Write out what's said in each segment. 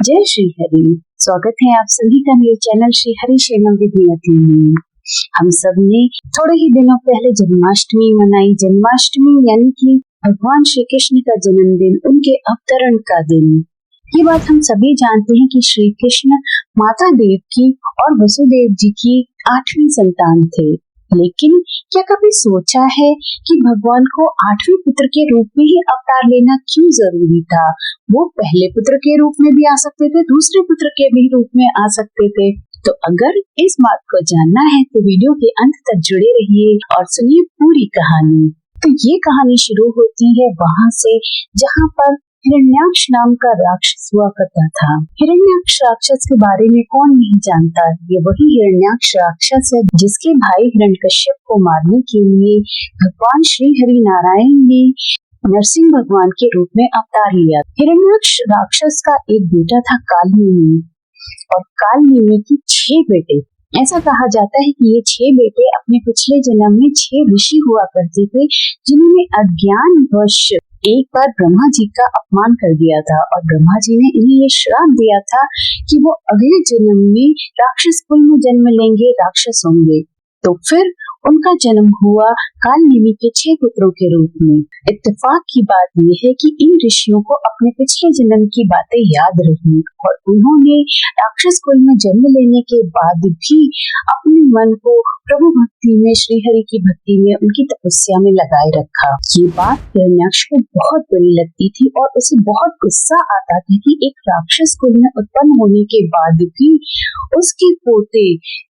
जय श्री हरि। स्वागत है आप सभी का मेरे चैनल श्री हरि शरणम विद्यार्थी में। हम सब ने थोड़े ही दिनों पहले जन्माष्टमी मनाई। जन्माष्टमी यानी कि भगवान श्री कृष्ण का जन्मदिन, उनके अवतरण का दिन। ये बात हम सभी जानते हैं कि श्री कृष्ण माता देवकी और वसुदेव जी की 8वीं संतान थे। लेकिन क्या कभी सोचा है कि भगवान को 8वें पुत्र के रूप में ही अवतार लेना क्यों जरूरी था? वो पहले पुत्र के रूप में भी आ सकते थे, दूसरे पुत्र के भी रूप में आ सकते थे। तो अगर इस बात को जानना है तो वीडियो के अंत तक जुड़े रहिए और सुनिए पूरी कहानी। तो ये कहानी शुरू होती है वहां से जहाँ पर हिरण्याक्ष नाम का राक्षस हुआ करता था। हिरण्याक्ष राक्षस के बारे में कौन नहीं जानता। ये वही हिरण्याक्ष राक्षस है जिसके भाई हिरण्यकश्यप को मारने के लिए भगवान श्री हरि नारायण ने नरसिंह भगवान के रूप में अवतार लिया। हिरण्याक्ष राक्षस का एक बेटा था कालनेमि और कालनेमि की 6 बेटे। ऐसा कहा जाता है कि ये 6 बेटे अपने पिछले जन्म में 6 ऋषि हुआ करते थे, जिन्होंने अज्ञान वश एक बार ब्रह्मा जी का अपमान कर दिया था और ब्रह्मा जी ने इन्हें ये श्राप दिया था कि वो अगले जन्म में राक्षस कुल में जन्म लेंगे, राक्षस होंगे। तो फिर उनका जन्म हुआ कालनेमि के 6 पुत्रों के रूप में। इत्तेफाक की बात यह है कि इन ऋषियों को अपने पिछले जन्म की बातें याद रही और उन्होंने राक्षस कुल में जन्म लेने के बाद भी अपने मन को प्रभु भक्ति में, श्री हरि की भक्ति में, उनकी तपस्या में लगाए रखा। ये बात हिरण्याक्ष को बहुत बुरी लगती थी और उसे बहुत गुस्सा आता था कि एक राक्षस कुल में उत्पन्न होने के बाद भी उसके पोते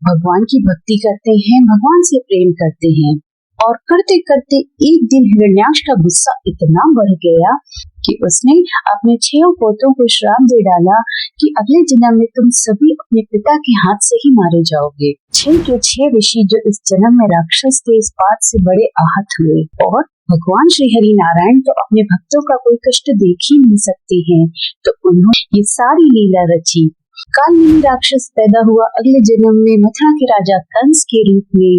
भगवान की भक्ति करते हैं, भगवान से प्रेम करते हैं। और करते करते एक दिन हिरण्याक्ष का गुस्सा इतना बढ़ गया कि उसने अपने 6 पोतों को श्राप दे डाला कि अगले जन्म में तुम सभी अपने पिता के हाथ से ही मारे जाओगे। 6 के 6 ऋषि जो इस जन्म में राक्षस थे, इस बात से बड़े आहत हुए और भगवान श्री हरि नारायण तो अपने भक्तों का कोई कष्ट देख ही नहीं सकते हैं, तो उन्होंने ये सारी लीला रची। कालनेमि राक्षस पैदा हुआ अगले जन्म में मथुरा के राजा कंस के रूप में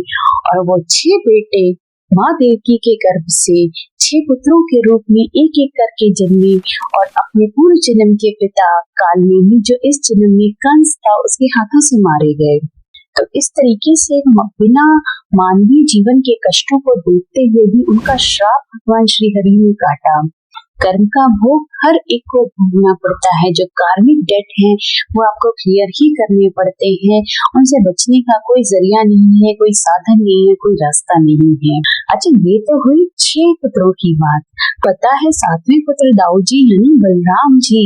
और वो 6 बेटे माँ देवकी के गर्भ से 6 पुत्रों के रूप में एक एक करके जन्मे और अपने पूर्व जन्म के पिता कालनेमि, जो इस जन्म में कंस था, उसके हाथों से मारे गए। तो इस तरीके से बिना मानवीय जीवन के कष्टों को देखते हुए भी उनका श्राप भगवान श्री हरि ने काटा। कर्म का भोग हर एक को भोगना पड़ता है। जो कार्मिक डेट है वो आपको क्लियर ही करने पड़ते हैं। उनसे बचने का कोई जरिया नहीं है, कोई साधन नहीं है, कोई रास्ता नहीं है। अच्छा, ये तो हुई 6 पुत्रों की बात। पता है 7वें पुत्र दाऊद जी यानी बलराम जी,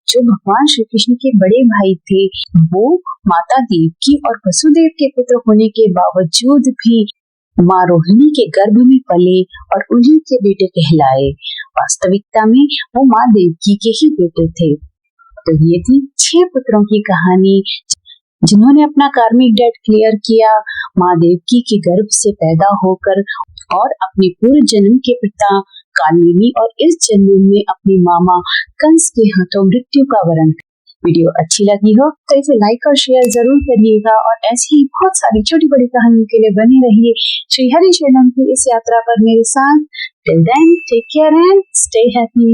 जो भगवान श्री कृष्ण के बड़े भाई थे, वो माता देवकी और वसुदेव के पुत्र होने के बावजूद भी माँ रोहिणी के गर्भ में पले और उन्हीं के बेटे कहलाए। वास्तविकता में वो माँ देवकी के ही बेटे थे। तो ये थी 6 पुत्रों की कहानी जिन्होंने अपना कार्मिक डेट क्लियर किया माँ देवकी के गर्भ से पैदा होकर और अपने पूर्व जन्म के पिता कालनेमि और इस जन्म में अपने मामा कंस के हाथों मृत्यु का वरण। वीडियो अच्छी लगी हो तो इसे लाइक और शेयर जरूर करिएगा और ऐसी ही बहुत सारी छोटी बड़ी कहानियों के लिए बने रहिए श्री हरि शरणम की इस यात्रा पर मेरे साथ। Till then, take care and stay happy.